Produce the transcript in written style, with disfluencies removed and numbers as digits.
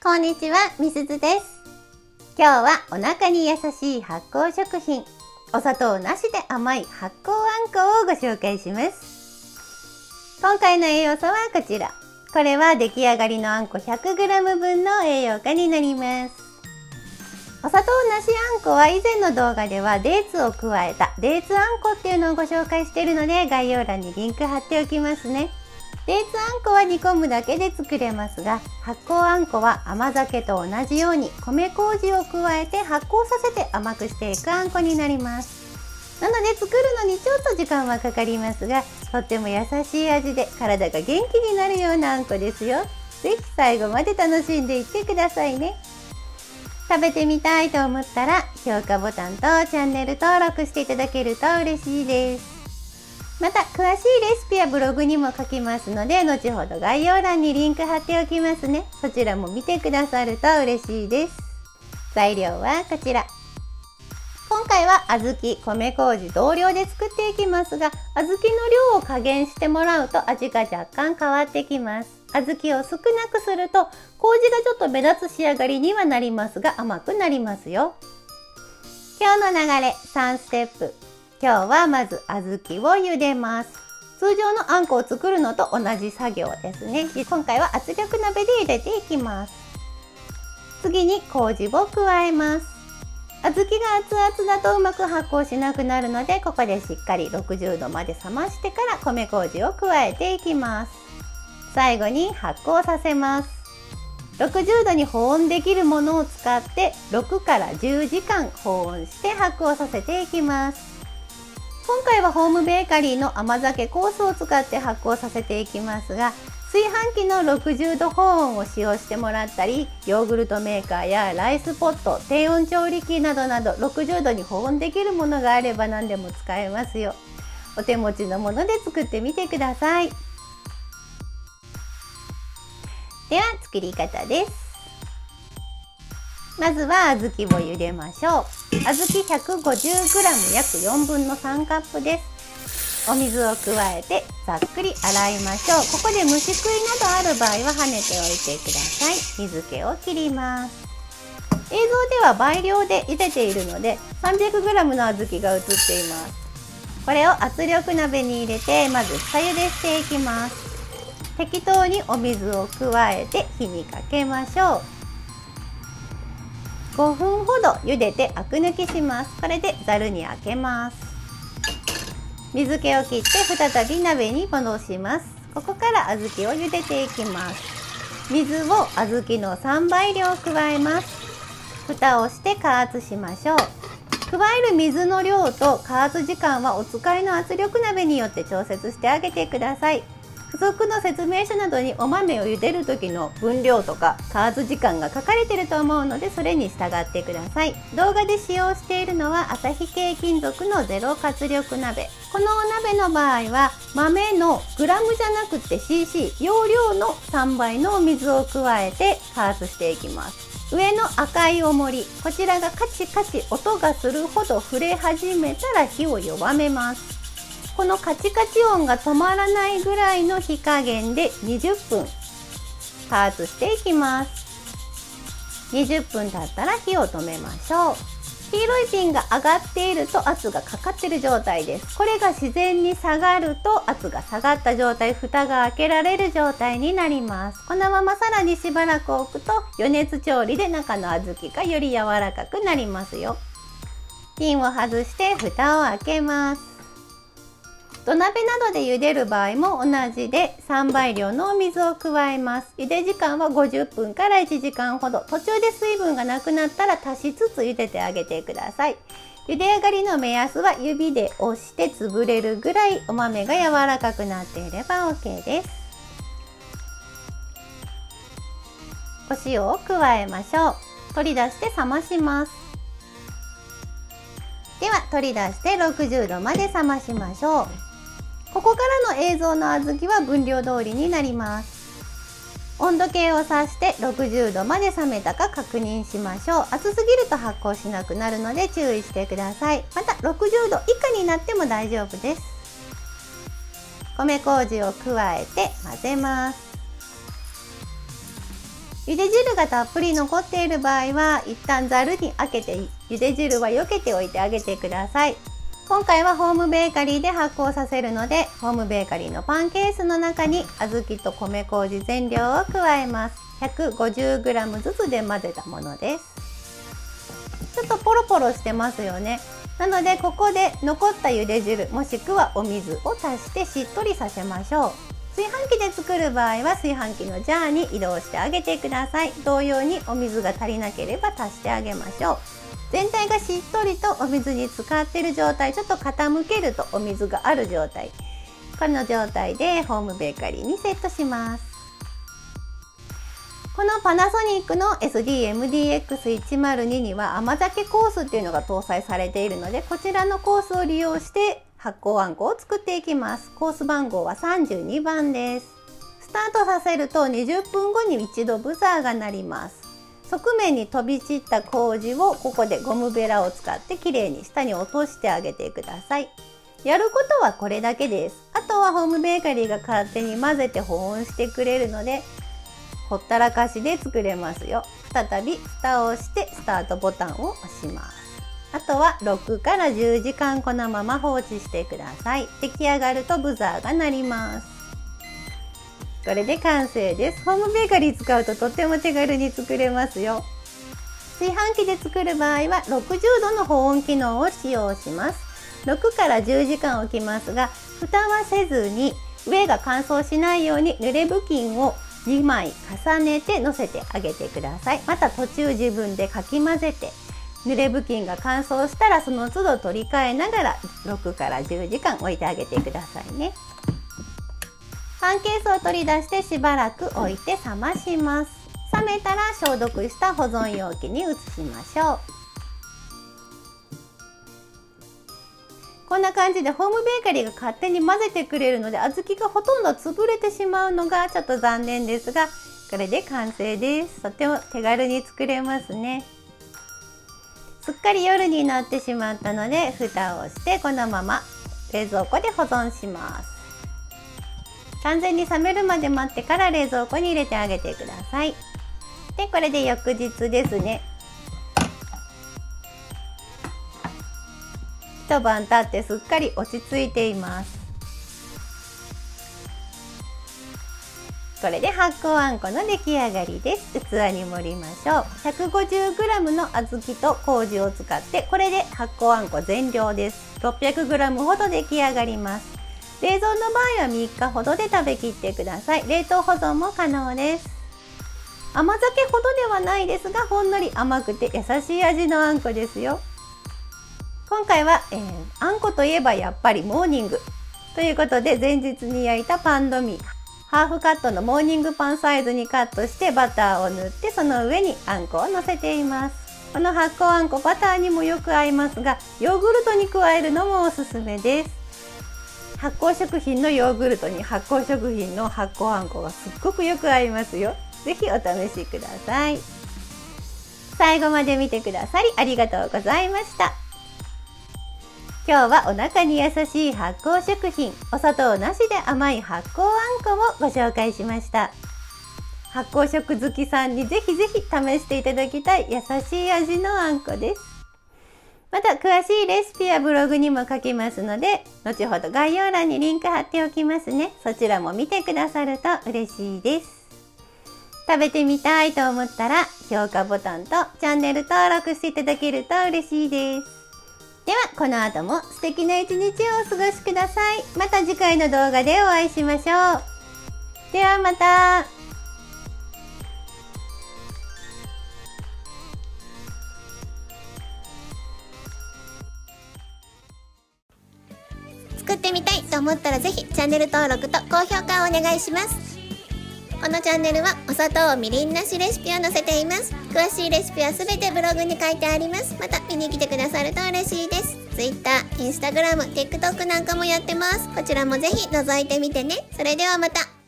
こんにちは、みすずです。今日はお腹に優しい発酵食品、お砂糖なしで甘い発酵あんこをご紹介します。今回の栄養素はこちら。これは出来上がりのあんこ 100g 分の栄養価になります。お砂糖なしあんこは以前の動画ではデーツを加えたデーツあんこっていうのをご紹介しているので、概要欄にリンク貼っておきますね。デーツあんこは煮込むだけで作れますが、発酵あんこは甘酒と同じように米麹を加えて発酵させて甘くしていくあんこになります。なので作るのにちょっと時間はかかりますが、とっても優しい味で体が元気になるようなあんこですよ。ぜひ最後まで楽しんでいってくださいね。食べてみたいと思ったら評価ボタンとチャンネル登録していただけると嬉しいです。また詳しいレシピやブログにも書きますので、後ほど概要欄にリンク貼っておきますね。そちらも見てくださると嬉しいです。材料はこちら。今回は小豆、米麹同量で作っていきますが、小豆の量を加減してもらうと味が若干変わってきます。小豆を少なくすると麹がちょっと目立つ仕上がりにはなりますが、甘くなりますよ。今日の流れ3ステップ。今日はまず小豆を茹でます。通常のあんこを作るのと同じ作業ですね。今回は圧力鍋で茹でていきます。次に麹を加えます。小豆が熱々だとうまく発酵しなくなるので、ここでしっかり60度まで冷ましてから米麹を加えていきます。最後に発酵させます。60度に保温できるものを使って6から10時間保温して発酵させていきます。今回はホームベーカリーの甘酒コースを使って発酵させていきますが、炊飯器の60度保温を使用してもらったり、ヨーグルトメーカーやライスポット、低温調理器などなど60度に保温できるものがあれば何でも使えますよ。お手持ちのもので作ってみてください。では作り方です。まずは小豆を茹でましょう。小豆 150g 約4分の3カップです。お水を加えてざっくり洗いましょう。ここで虫食いなどある場合は跳ねておいてください。水気を切ります。映像では倍量で茹でているので 300g の小豆が映っています。これを圧力鍋に入れてまず下茹でしていきます。適当にお水を加えて火にかけましょう。5分ほど茹でてアク抜きします。これでざるにあけます。水気を切って再び鍋に戻します。ここから小豆を茹でていきます。水を小豆の3倍量加えます。蓋をして加圧しましょう。加える水の量と加圧時間はお使いの圧力鍋によって調節してあげてください。付属の説明書などにお豆を茹でる時の分量とか加圧時間が書かれていると思うので、それに従ってください。動画で使用しているのは旭系金属のゼロ活力鍋。このお鍋の場合は豆のグラムじゃなくて cc、 容量の3倍のお水を加えて加圧していきます。上の赤い重り、こちらがカチカチ音がするほど触れ始めたら火を弱めます。このカチカチ音が止まらないぐらいの火加減で20分加圧していきます。20分経ったら火を止めましょう。黄色いピンが上がっていると圧がかかっている状態です。これが自然に下がると圧が下がった状態、蓋が開けられる状態になります。このままさらにしばらく置くと余熱調理で中の小豆がより柔らかくなりますよ。ピンを外して蓋を開けます。土鍋などで茹でる場合も同じで3倍量のお水を加えます。茹で時間は50分から1時間ほど。途中で水分がなくなったら足しつつ茹でてあげてください。茹で上がりの目安は指で押して潰れるぐらいお豆が柔らかくなっていれば OK です。お塩を加えましょう。取り出して冷まします。では取り出して60度まで冷ましましょう。ここからの映像の小豆は分量通りになります。温度計を指して60度まで冷めたか確認しましょう。熱すぎると発酵しなくなるので注意してください。また60度以下になっても大丈夫です。米麹を加えて混ぜます。茹で汁がたっぷり残っている場合は一旦ざるにあけて茹で汁は避けておいてあげてください。今回はホームベーカリーで発酵させるので、ホームベーカリーのパンケースの中に小豆と米麹全量を加えます。150g ずつで混ぜたものです。ちょっとポロポロしてますよね。なのでここで残った茹で汁もしくはお水を足してしっとりさせましょう。炊飯器で作る場合は炊飯器のジャーに移動してあげてください。同様にお水が足りなければ足してあげましょう。全体がしっとりとお水に浸かっている状態、ちょっと傾けるとお水がある状態、この状態でホームベーカリーにセットします。このパナソニックの SD-MDX102 には甘酒コースっていうのが搭載されているので、こちらのコースを利用して発酵あんこを作っていきます。コース番号は32番です。スタートさせると20分後に一度ブザーが鳴ります。側面に飛び散った麹をここでゴムベラを使ってきれいに下に落としてあげてください。やることはこれだけです。あとはホームベーカリーが勝手に混ぜて保温してくれるので、ほったらかしで作れますよ。再び蓋をしてスタートボタンを押します。あとは6から10時間このまま放置してください。出来上がるとブザーが鳴ります。これで完成です。ホームベーカリー使うととっても手軽に作れますよ。炊飯器で作る場合は60度の保温機能を使用します。6から10時間置きますが、蓋はせずに上が乾燥しないように濡れ布巾を2枚重ねて乗せてあげてください。また途中自分でかき混ぜて、濡れ布巾が乾燥したらその都度取り替えながら6から10時間置いてあげてくださいね。パンケースを取り出してしばらく置いて冷まします。冷めたら消毒した保存容器に移しましょう。こんな感じでホームベーカリーが勝手に混ぜてくれるので、小豆がほとんど潰れてしまうのがちょっと残念ですが、これで完成です。とても手軽に作れますね。すっかり夜になってしまったので蓋をしてこのまま冷蔵庫で保存します。完全に冷めるまで待ってから冷蔵庫に入れてあげてください。で、これで翌日ですね。一晩経ってすっかり落ち着いています。これで発酵あんこの出来上がりです。器に盛りましょう。150g の小豆と麹を使って、これで発酵あんこ全量です。600g ほど出来上がります。冷蔵の場合は3日ほどで食べきってください。冷凍保存も可能です。甘酒ほどではないですが、ほんのり甘くて優しい味のあんこですよ。今回は、あんこといえばやっぱりモーニングということで、前日に焼いたパンドミハーフカットのモーニングパンサイズにカットしてバターを塗って、その上にあんこをのせています。この発酵あんこバターにもよく合いますが、ヨーグルトに加えるのもおすすめです。発酵食品のヨーグルトに発酵食品の発酵あんこがすっごくよく合いますよ。ぜひお試しください。最後まで見てくださりありがとうございました。今日はお腹に優しい発酵食品、お砂糖なしで甘い発酵あんこをご紹介しました。発酵食好きさんにぜひぜひ試していただきたい優しい味のあんこです。また詳しいレシピやブログにも書きますので、後ほど概要欄にリンク貼っておきますね。そちらも見てくださると嬉しいです。食べてみたいと思ったら評価ボタンとチャンネル登録していただけると嬉しいです。ではこの後も素敵な一日をお過ごしください。また次回の動画でお会いしましょう。ではまた。作ってみたいと思ったらぜひチャンネル登録と高評価をお願いします。このチャンネルはお砂糖みりんなしレシピを載せています。詳しいレシピはすべてブログに書いてあります。また見に来てくださると嬉しいです。Twitter、Instagram、TikTok なんかもやってます。こちらもぜひ覗いてみてね。それではまた。